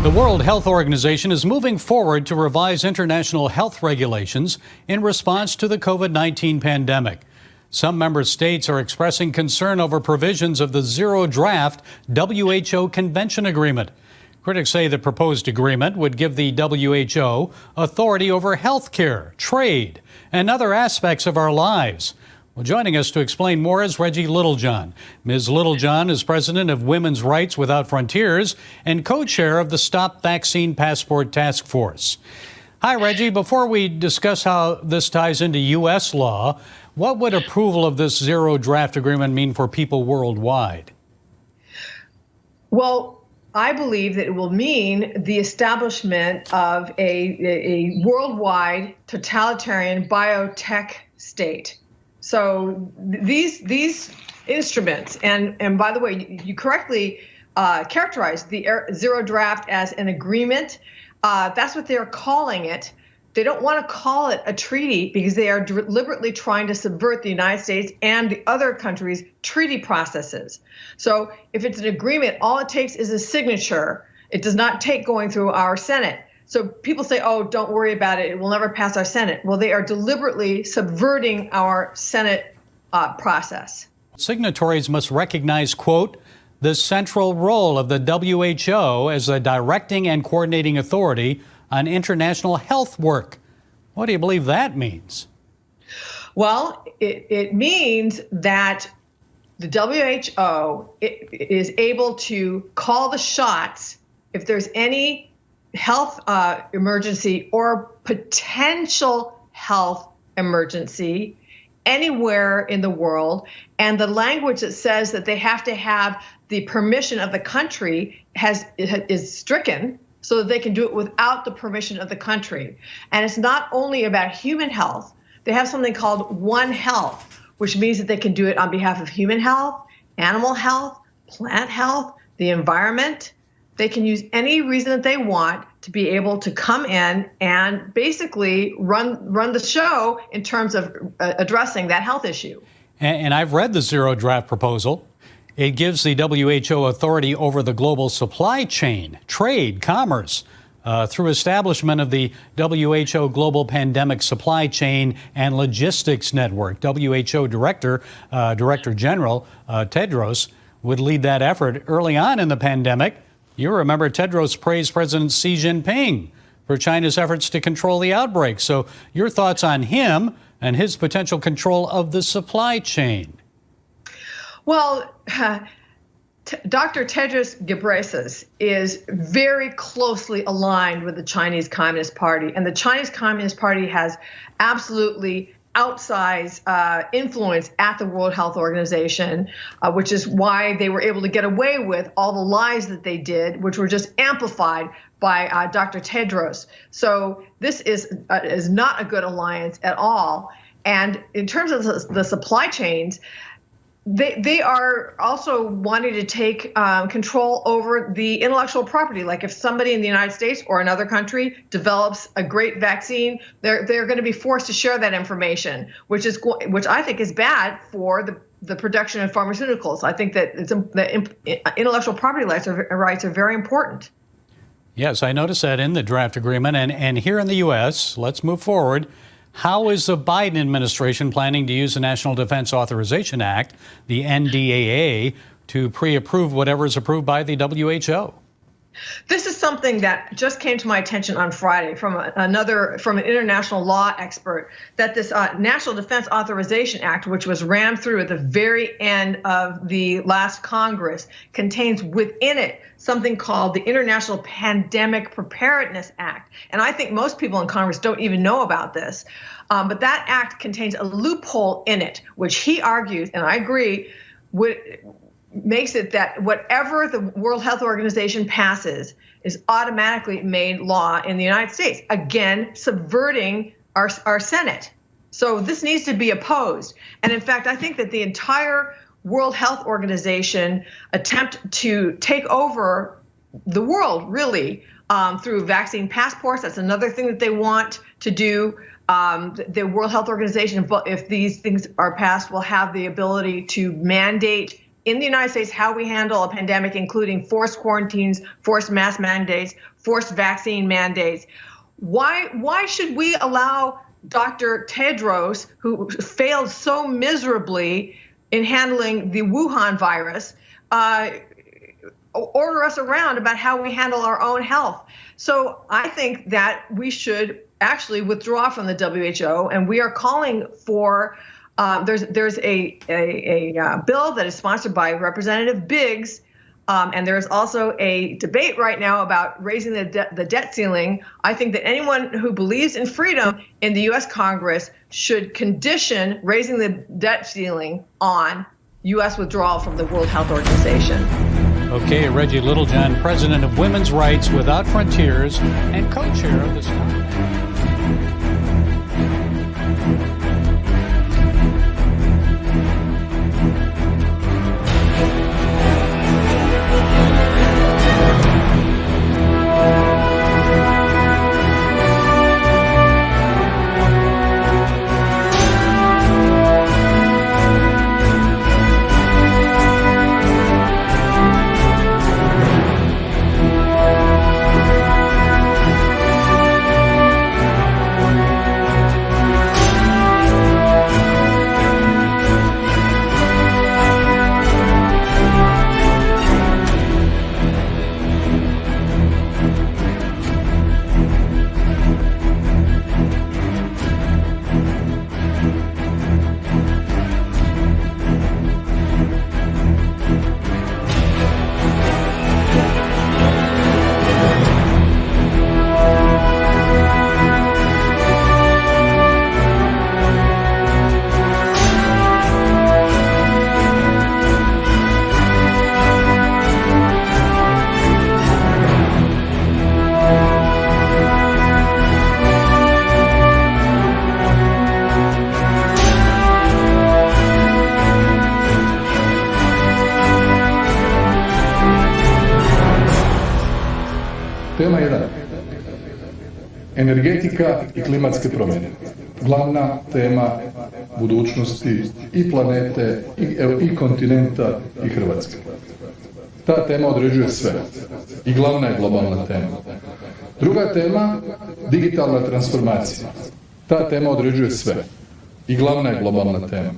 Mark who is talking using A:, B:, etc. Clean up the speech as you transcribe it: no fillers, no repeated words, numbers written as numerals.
A: The World Health Organization is moving forward to revise international health regulations in response to the COVID-19 pandemic. Some member states are expressing concern over provisions of the zero-draft WHO Convention Agreement. Critics say the proposed agreement would give the WHO authority over health care, trade, and other aspects of our lives. Well, joining us to explain more is Reggie Littlejohn. Ms. Littlejohn is president of Women's Rights Without Frontiers and co-chair of the Stop Vaccine Passport Task Force. Hi, Reggie. Before we discuss how this ties into U.S. law, what would approval of this zero-draft agreement mean for people worldwide?
B: Well, I believe that it will mean the establishment of a worldwide totalitarian biotech state. So these instruments, and by the way, you correctly characterized the zero draft as an agreement. That's what they're calling it. They don't want to call it a treaty because they are deliberately trying to subvert the United States and the other countries' treaty processes. So if it's an agreement, all it takes is a signature. It does not take going through our Senate. So people say, oh, don't worry about it. It will never pass our Senate. Well, they are deliberately subverting our Senate process.
A: Signatories must recognize, quote, the central role of the WHO as a directing and coordinating authority on international health work. What do you believe that means? Well,
B: it means that the WHO is able to call the shots if there's any health emergency or potential health emergency anywhere in the world, and the language that says that they have to have the permission of the country is stricken so that they can do it without the permission of the country. And it's not only about human health. They have something called One Health, which means that they can do it on behalf of human health, animal health, plant health, the environment. They can use any reason that they want to be able to come in and basically run the show in terms of addressing that health issue.
A: And I've read the zero draft proposal. It gives the WHO authority over the global supply chain, trade, commerce, through establishment of the WHO Global Pandemic Supply Chain and Logistics Network. WHO Director General Tedros would lead that effort early on in the pandemic. You remember Tedros praised President Xi Jinping for China's efforts to control the outbreak. So your thoughts on him and his potential control of the supply chain?
B: Well, Dr. Tedros Ghebreyesus is very closely aligned with the Chinese Communist Party, and the Chinese Communist Party has absolutely outsized influence at the World Health Organization, which is why they were able to get away with all the lies that they did, which were just amplified by Dr. Tedros. So this is not a good alliance at all. And in terms of the supply chains, they are also wanting to take control over the intellectual property. Like if somebody in the United States or another country develops a great vaccine, they're going to be forced to share that information, which I think is bad for the production of pharmaceuticals. I think that the intellectual property rights are very important.
A: Yes, I noticed that in the draft agreement. And here in the U.S., let's move forward. How is the Biden administration planning to use the National Defense Authorization Act, the NDAA, to pre-approve whatever is approved by the WHO?
B: This is something that just came to my attention on Friday from an international law expert, that this National Defense Authorization Act, which was rammed through at the very end of the last Congress, contains within it something called the International Pandemic Preparedness Act. And I think most people in Congress don't even know about this. But that act contains a loophole in it, which he argues, and I agree, makes it that whatever the World Health Organization passes is automatically made law in the United States, again, subverting our Senate. So this needs to be opposed. And in fact, I think that the entire World Health Organization attempt to take over the world, really, through vaccine passports. That's another thing that they want to do. The World Health Organization, if these things are passed, will have the ability to mandate in the United States how we handle a pandemic, including forced quarantines, forced mask mandates, forced vaccine mandates. Why should we allow Dr. Tedros, who failed so miserably in handling the Wuhan virus, order us around about how we handle our own health? So I think that we should actually withdraw from the WHO, and we are calling for, there's a bill that is sponsored by Representative Biggs, and there's also a debate right now about raising the debt ceiling. I think that anyone who believes in freedom in the U.S. Congress should condition raising the debt ceiling on U.S. withdrawal from the World Health Organization.
A: Okay, Reggie Littlejohn, president of Women's Rights Without Frontiers and co-chair of the
C: Tema 1. Energetika i klimatske promjene. Glavna tema budućnosti i planete, i kontinenta, i Hrvatske. Ta tema određuje sve. I glavna je globalna tema. Druga tema, digitalna transformacija. Ta tema određuje sve. I glavna je globalna tema.